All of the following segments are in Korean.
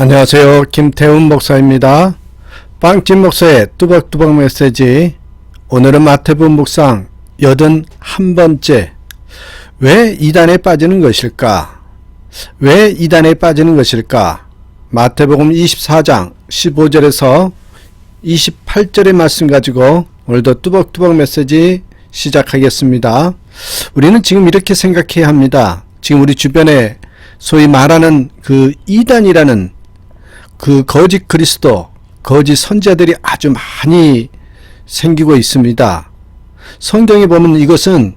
안녕하세요. 김태훈 목사입니다. 빵집 목사의 뚜벅뚜벅 메시지. 오늘은 마태복음 묵상 81번째. 왜 이단에 빠지는 것일까? 왜 이단에 빠지는 것일까? 마태복음 24장 15절에서 28절의 말씀 가지고 오늘도 뚜벅뚜벅 메시지 시작하겠습니다. 우리는 지금 이렇게 생각해야 합니다. 지금 우리 주변에 소위 말하는 그 이단이라는 그 거짓 그리스도, 거짓 선지자들이 아주 많이 생기고 있습니다. 성경에 보면 이것은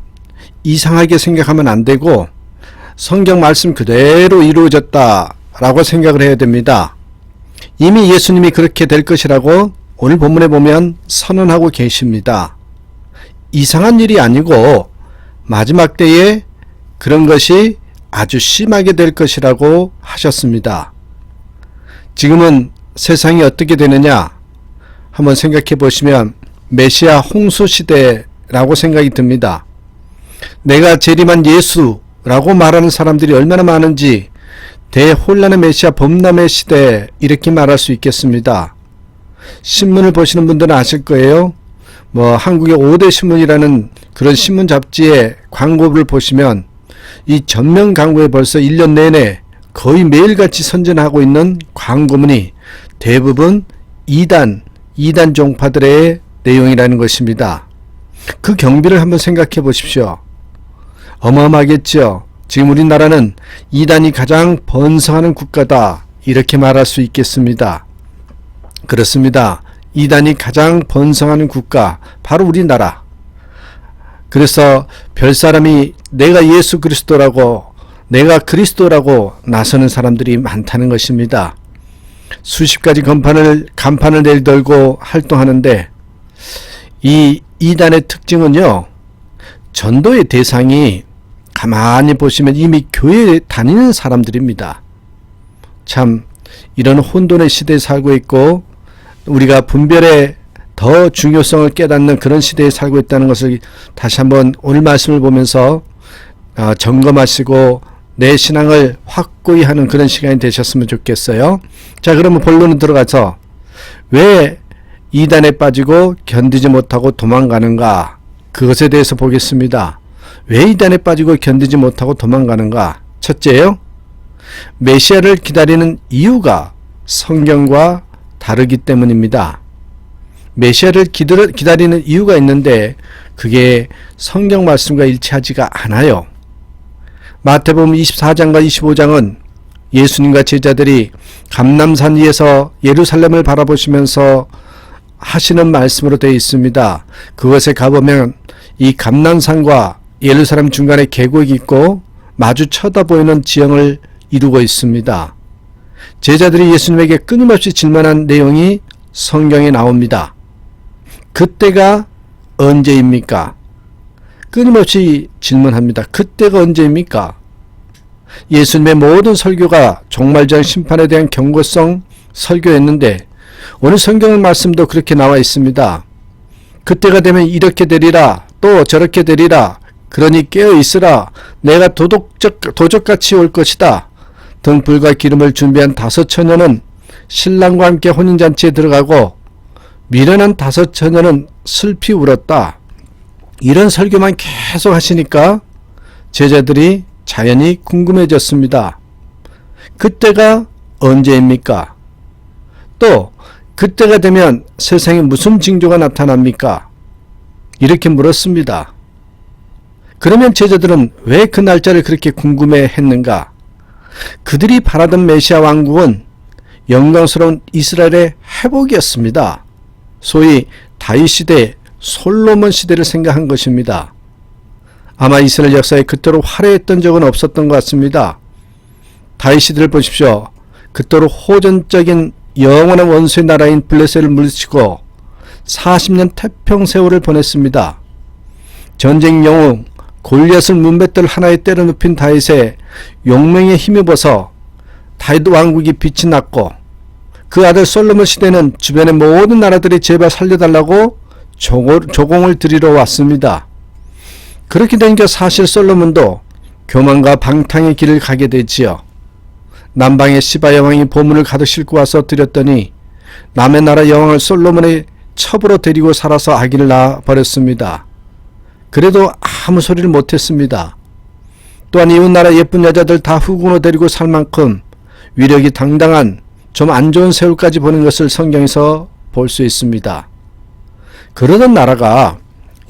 이상하게 생각하면 안 되고 성경 말씀 그대로 이루어졌다라고 생각을 해야 됩니다. 이미 예수님이 그렇게 될 것이라고 오늘 본문에 보면 선언하고 계십니다. 이상한 일이 아니고 마지막 때에 그런 것이 아주 심하게 될 것이라고 하셨습니다. 지금은 세상이 어떻게 되느냐 한번 생각해 보시면 메시아 홍수 시대라고 생각이 듭니다. 내가 재림한 예수라고 말하는 사람들이 얼마나 많은지 대혼란의 메시아 범람의 시대 이렇게 말할 수 있겠습니다. 신문을 보시는 분들은 아실 거예요. 한국의 5대 신문이라는 그런 신문 잡지의 광고를 보시면 이 전면 광고에 벌써 1년 내내 거의 매일같이 선전하고 있는 광고문이 대부분 이단 종파들의 내용이라는 것입니다. 그 경비를 한번 생각해 보십시오. 어마어마하겠죠. 지금 우리나라는 이단이 가장 번성하는 국가다 이렇게 말할 수 있겠습니다. 그렇습니다. 이단이 가장 번성하는 국가 바로 우리나라. 그래서 별사람이 내가 예수 그리스도라고 내가 그리스도라고 나서는 사람들이 많다는 것입니다. 수십 가지 간판을 내걸고 활동하는데 이 이단의 특징은요. 전도의 대상이 가만히 보시면 이미 교회에 다니는 사람들입니다. 참 이런 혼돈의 시대에 살고 있고 우리가 분별의 더 중요성을 깨닫는 그런 시대에 살고 있다는 것을 다시 한번 오늘 말씀을 보면서 점검하시고 내 신앙을 확고히 하는 그런 시간이 되셨으면 좋겠어요. 자, 그러면 본론으로 들어가서 왜 이단에 빠지고 견디지 못하고 도망가는가? 그것에 대해서 보겠습니다. 왜 이단에 빠지고 견디지 못하고 도망가는가? 첫째요. 메시아를 기다리는 이유가 성경과 다르기 때문입니다. 메시아를 기다리는 이유가 있는데 그게 성경 말씀과 일치하지가 않아요. 마태복음 24장과 25장은 예수님과 제자들이 감람산 위에서 예루살렘을 바라보시면서 하시는 말씀으로 되어 있습니다. 그것에 가보면 이 감람산과 예루살렘 중간에 계곡이 있고 마주 쳐다보이는 지형을 이루고 있습니다. 제자들이 예수님에게 끊임없이 질문한 내용이 성경에 나옵니다. 그때가 언제입니까? 끊임없이 질문합니다. 그때가 언제입니까? 예수님의 모든 설교가 종말전 심판에 대한 경고성 설교였는데 오늘 성경 말씀도 그렇게 나와 있습니다. 그때가 되면 이렇게 되리라 또 저렇게 되리라 그러니 깨어 있으라 내가 도적같이 올 것이다 등 불과 기름을 준비한 5 처녀는 신랑과 함께 혼인잔치에 들어가고 미련한 5 처녀는 슬피 울었다. 이런 설교만 계속 하시니까 제자들이 자연히 궁금해졌습니다. 그때가 언제입니까? 또 그때가 되면 세상에 무슨 징조가 나타납니까? 이렇게 물었습니다. 그러면 제자들은 왜 그 날짜를 그렇게 궁금해했는가? 그들이 바라던 메시아 왕국은 영광스러운 이스라엘의 회복이었습니다. 소위 다윗 시대, 솔로몬 시대를 생각한 것입니다. 아마 이스라엘 역사에 그토록 화려했던 적은 없었던 것 같습니다. 다윗 시대를 보십시오. 그토록 호전적인 영원한 원수의 나라인 블레셋을 물리치고 40년 태평 세월을 보냈습니다. 전쟁 영웅 골리앗을 문뱃들 하나에 때려 눕힌 다윗의 용맹에 힘입어서 다윗 왕국이 빛이 났고 그 아들 솔로몬 시대는 주변의 모든 나라들이 제발 살려달라고 조공을 드리러 왔습니다. 그렇게 된 게 사실 솔로몬도 교만과 방탕의 길을 가게 되지요. 남방의 시바 여왕이 보물을 가득 싣고 와서 드렸더니 남의 나라 여왕을 솔로몬의 첩으로 데리고 살아서 아기를 낳아 버렸습니다. 그래도 아무 소리를 못했습니다. 또한 이웃나라 예쁜 여자들 다 후궁으로 데리고 살 만큼 위력이 당당한 좀 안 좋은 세월까지 보낸 것을 성경에서 볼 수 있습니다. 그러던 나라가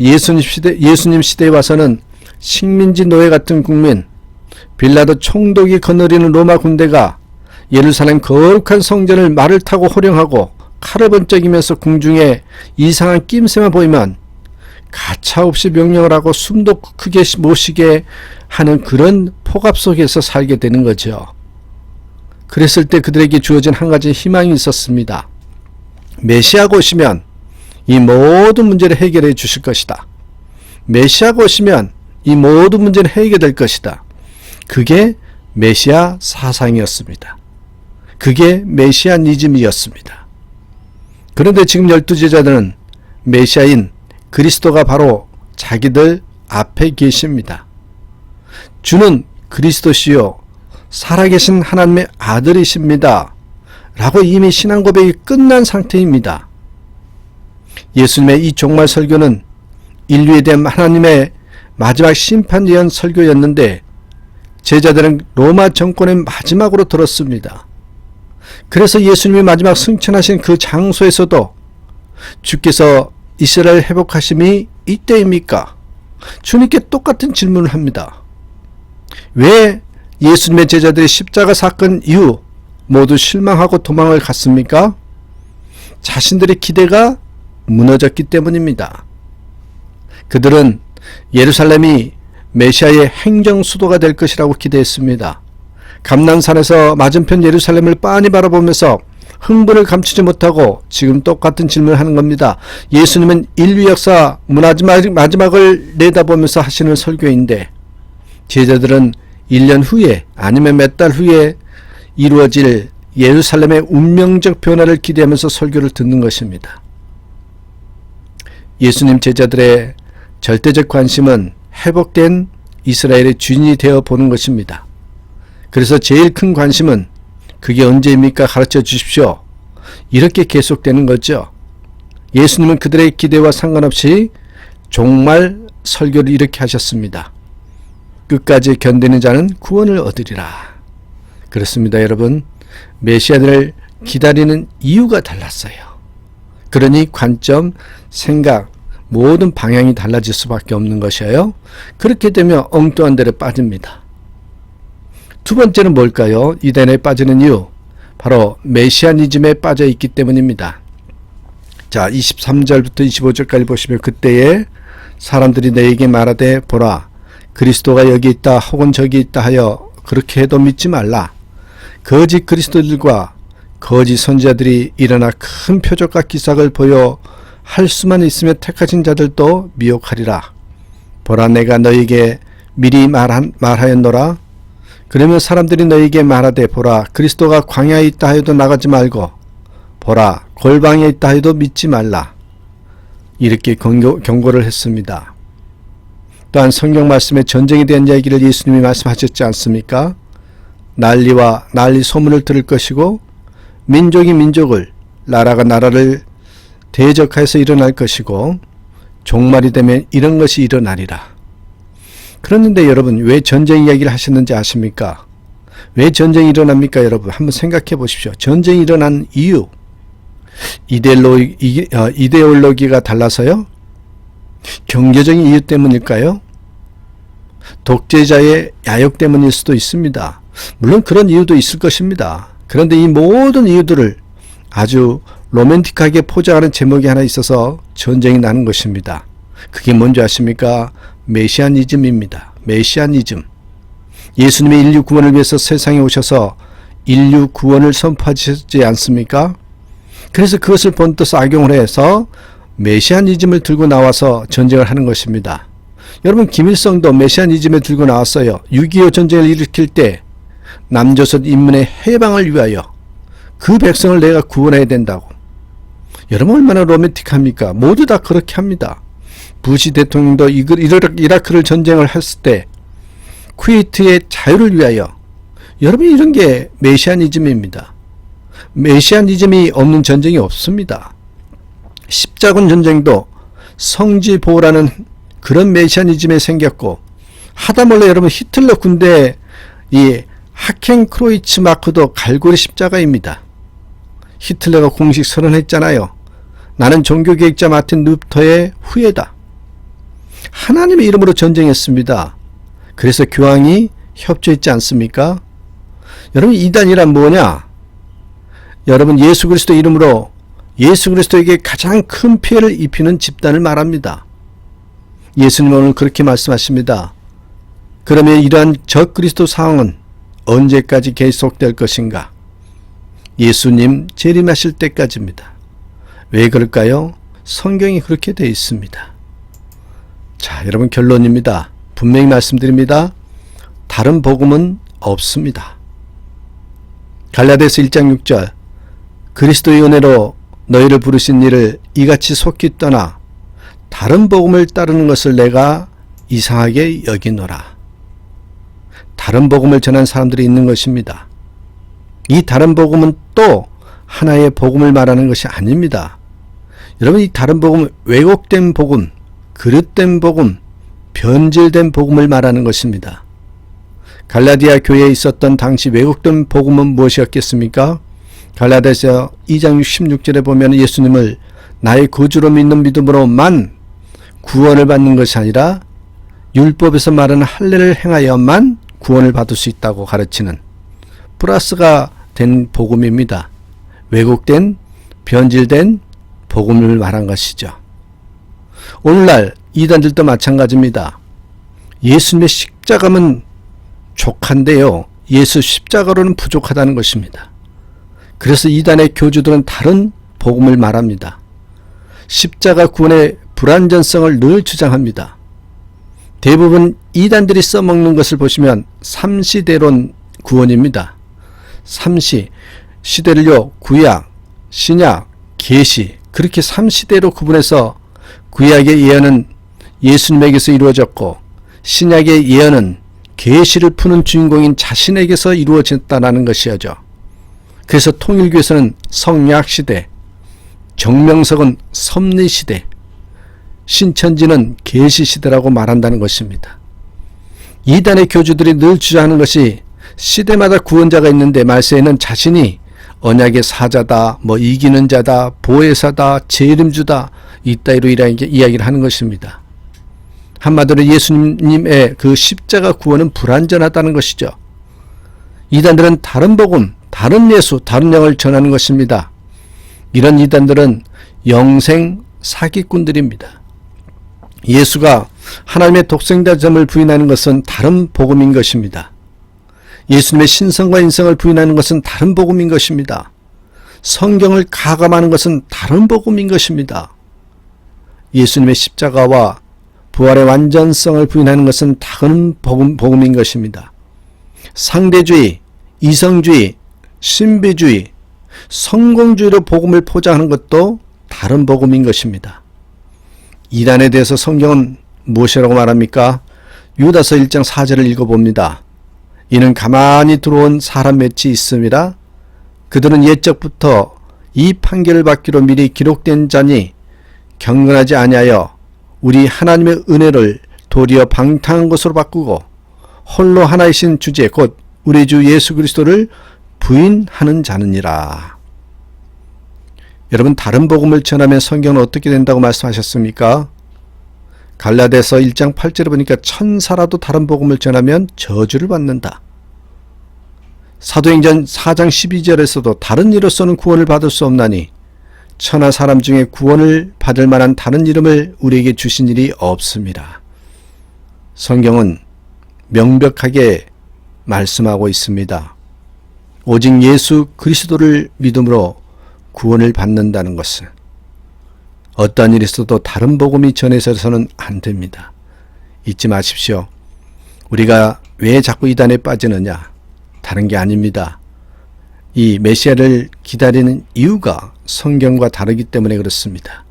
예수님 시대에 와서는 식민지 노예 같은 국민, 빌라도 총독이 거느리는 로마 군대가 예루살렘 거룩한 성전을 말을 타고 호령하고 칼을 번쩍이면서 궁중에 이상한 낌새만 보이면 가차없이 명령을 하고 숨도 크게 못 쉬게 하는 그런 폭압 속에서 살게 되는 거죠. 그랬을 때 그들에게 주어진 한 가지 희망이 있었습니다. 메시아가 오시면 이 모든 문제를 해결해 주실 것이다. 메시아가 오시면 이 모든 문제는 해결될 것이다. 그게 메시아 사상이었습니다. 그게 메시아니즘이었습니다. 그런데 지금 12제자들은 메시아인 그리스도가 바로 자기들 앞에 계십니다. 주는 그리스도시요 살아계신 하나님의 아들이십니다. 라고 이미 신앙 고백이 끝난 상태입니다. 예수님의 이 종말 설교는 인류에 대한 하나님의 마지막 심판 예언 설교였는데 제자들은 로마 정권의 마지막으로 들었습니다. 그래서 예수님이 마지막 승천하신 그 장소에서도 주께서 이스라엘 회복하심이 이때입니까? 주님께 똑같은 질문을 합니다. 왜 예수님의 제자들이 십자가 사건 이후 모두 실망하고 도망을 갔습니까? 자신들의 기대가 무너졌기 때문입니다. 그들은 예루살렘이 메시아의 행정 수도가 될 것이라고 기대했습니다. 감난산에서 맞은편 예루살렘을 빤히 바라보면서 흥분을 감추지 못하고 지금 똑같은 질문을 하는 겁니다. 예수님은 인류 역사 마지막을 내다보면서 하시는 설교인데 제자들은 1년 후에 아니면 몇 달 후에 이루어질 예루살렘의 운명적 변화를 기대하면서 설교를 듣는 것입니다. 예수님 제자들의 절대적 관심은 회복된 이스라엘의 주인이 되어 보는 것입니다. 그래서 제일 큰 관심은 그게 언제입니까? 가르쳐 주십시오. 이렇게 계속되는 거죠. 예수님은 그들의 기대와 상관없이 종말 설교를 이렇게 하셨습니다. 끝까지 견디는 자는 구원을 얻으리라. 그렇습니다, 여러분. 메시아를 기다리는 이유가 달랐어요. 그러니 관점, 생각, 모든 방향이 달라질 수밖에 없는 것이에요. 그렇게 되면 엉뚱한 데로 빠집니다. 두 번째는 뭘까요? 이단에 빠지는 이유. 바로 메시아니즘에 빠져 있기 때문입니다. 자, 23절부터 25절까지 보시면 그때에 사람들이 너에게 말하되 보라 그리스도가 여기 있다 혹은 저기 있다 하여 그렇게 해도 믿지 말라. 거짓 그리스도들과 거짓 선지자들이 일어나 큰 표적과 기사를 보여 할 수만 있으면 택하신 자들도 미혹하리라. 보라 내가 너에게 미리 말하였노라. 그러면 사람들이 너에게 말하되 보라 그리스도가 광야에 있다 하여도 나가지 말고 보라 골방에 있다 하여도 믿지 말라. 이렇게 경고를 했습니다. 또한 성경 말씀에 전쟁에 대한 이야기를 예수님이 말씀하셨지 않습니까? 난리와 난리 소문을 들을 것이고 민족이 민족을 나라가 나라를 대적하여서 일어날 것이고 종말이 되면 이런 것이 일어나리라. 그런데 여러분 왜 전쟁 이야기를 하셨는지 아십니까? 왜 전쟁이 일어납니까? 여러분 한번 생각해 보십시오. 전쟁이 일어난 이유 이데올로기가 달라서요? 경제적인 이유 때문일까요? 독재자의 야욕 때문일 수도 있습니다. 물론 그런 이유도 있을 것입니다. 그런데 이 모든 이유들을 아주 로맨틱하게 포장하는 제목이 하나 있어서 전쟁이 나는 것입니다. 그게 뭔지 아십니까? 메시아니즘입니다. 메시아니즘. 예수님이 인류 구원을 위해서 세상에 오셔서 인류 구원을 선포하셨지 않습니까? 그래서 그것을 본떠서 악용을 해서 메시아니즘을 들고 나와서 전쟁을 하는 것입니다. 여러분 김일성도 메시아니즘을 들고 나왔어요. 6.25 전쟁을 일으킬 때 남조선 인민의 해방을 위하여 그 백성을 내가 구원해야 된다고. 여러분 얼마나 로맨틱합니까? 모두 다 그렇게 합니다. 부시 대통령도 이라크를 전쟁을 했을 때 쿠웨이트의 자유를 위하여 여러분, 이런 게 메시아니즘입니다. 메시아니즘이 없는 전쟁이 없습니다. 십자군 전쟁도 성지보호라는 그런 메시아니즘에 생겼고, 하다못해 여러분 히틀러 군대 이 하켄크로이츠 마크도 갈고리 십자가입니다. 히틀러가 공식 선언했잖아요. 나는 종교개혁자 마틴 루터의 후예다. 하나님의 이름으로 전쟁했습니다. 그래서 교황이 협조했지 않습니까? 여러분, 이단이란 뭐냐? 여러분, 예수 그리스도 이름으로 예수 그리스도에게 가장 큰 피해를 입히는 집단을 말합니다. 예수님은 오늘 그렇게 말씀하십니다. 그러면 이러한 적그리스도 상황은 언제까지 계속될 것인가? 예수님 재림하실 때까지입니다. 왜 그럴까요? 성경이 그렇게 되어 있습니다. 자, 여러분, 결론입니다. 분명히 말씀드립니다. 다른 복음은 없습니다. 갈라디아서 1장 6절, 그리스도의 은혜로 너희를 부르신 이를 이같이 속히 떠나 다른 복음을 따르는 것을 내가 이상하게 여기노라. 다른 복음을 전한 사람들이 있는 것입니다. 이 다른 복음은 또 하나의 복음을 말하는 것이 아닙니다. 여러분, 이 다른 복음은 왜곡된 복음, 그릇된 복음, 변질된 복음을 말하는 것입니다. 갈라디아 교회에 있었던 당시 왜곡된 복음은 무엇이었겠습니까? 갈라디아서 2장 16절에 보면 예수님을 나의 구주로 믿는 믿음으로만 구원을 받는 것이 아니라 율법에서 말하는 할례를 행하여만 구원을 받을 수 있다고 가르치는 플러스가 된 복음입니다. 왜곡된, 변질된 복음을 말한 것이죠. 오늘날 이단들도 마찬가지입니다. 예수님의 십자가는 족한데요, 예수 십자가로는 부족하다는 것입니다. 그래서 이단의 교주들은 다른 복음을 말합니다. 십자가 구원의 불완전성을 늘 주장합니다. 대부분 이단들이 써먹는 것을 보시면 삼시대론 구원입니다. 삼시, 시대를요, 구약, 신약, 계시, 그렇게 삼시대로 구분해서 구약의 예언은 예수님에게서 이루어졌고, 신약의 예언은 계시를 푸는 주인공인 자신에게서 이루어졌다는 것이죠. 그래서 통일교에서는 성약시대, 정명석은 섭리시대, 신천지는 계시시대라고 말한다는 것입니다. 이단의 교주들이 늘 주장하는 것이 시대마다 구원자가 있는데 말세에는 자신이 언약의 사자다, 이기는 자다, 보혜사다, 재림주다, 이따위로 이야기를 하는 것입니다. 한마디로 예수님의 그 십자가 구원은 불완전하다는 것이죠. 이단들은 다른 복음, 다른 예수, 다른 영을 전하는 것입니다. 이런 이단들은 영생 사기꾼들입니다. 예수가 하나님의 독생자점을 부인하는 것은 다른 복음인 것입니다. 예수님의 신성과 인성을 부인하는 것은 다른 복음인 것입니다. 성경을 가감하는 것은 다른 복음인 것입니다. 예수님의 십자가와 부활의 완전성을 부인하는 것은 다른 복음인 것입니다. 상대주의, 이성주의, 신비주의, 성공주의로 복음을 포장하는 것도 다른 복음인 것입니다. 이단에 대해서 성경은 무엇이라고 말합니까? 유다서 1장 4절을 읽어봅니다. 이는 가만히 들어온 사람 맺이 있음이라 그들은 옛적부터 이 판결을 받기로 미리 기록된 자니 경건하지 아니하여 우리 하나님의 은혜를 도리어 방탕한 것으로 바꾸고 홀로 하나이신 주제 곧 우리 주 예수 그리스도를 부인하는 자느니라. 여러분, 다른 복음을 전하면 성경은 어떻게 된다고 말씀하셨습니까? 갈라디아서 1장 8절에 보니까 천사라도 다른 복음을 전하면 저주를 받는다. 사도행전 4장 12절에서도 다른 이로서는 구원을 받을 수 없나니 천하 사람 중에 구원을 받을 만한 다른 이름을 우리에게 주신 일이 없습니다. 성경은 명백하게 말씀하고 있습니다. 오직 예수 그리스도를 믿음으로 구원을 받는다는 것은 어떠한 일이 있어도 다른 복음이 전해져서는 안 됩니다. 잊지 마십시오. 우리가 왜 자꾸 이단에 빠지느냐? 다른 게 아닙니다. 이 메시아를 기다리는 이유가 성경과 다르기 때문에 그렇습니다.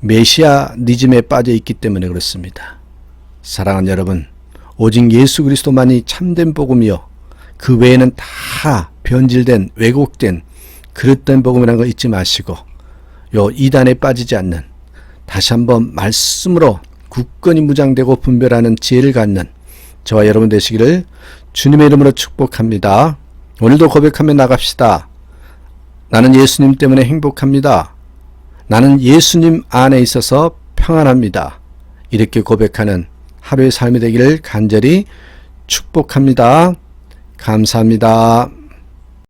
메시아니즘에 빠져 있기 때문에 그렇습니다. 사랑하는 여러분, 오직 예수 그리스도만이 참된 복음이요 그 외에는 다 변질된 왜곡된 그릇된 복음이라는 거 잊지 마시고 요 이단에 빠지지 않는 다시 한번 말씀으로 굳건히 무장되고 분별하는 지혜를 갖는 저와 여러분 되시기를 주님의 이름으로 축복합니다. 오늘도 고백하며 나갑시다. 나는 예수님 때문에 행복합니다. 나는 예수님 안에 있어서 평안합니다. 이렇게 고백하는 하루의 삶이 되기를 간절히 축복합니다. 감사합니다.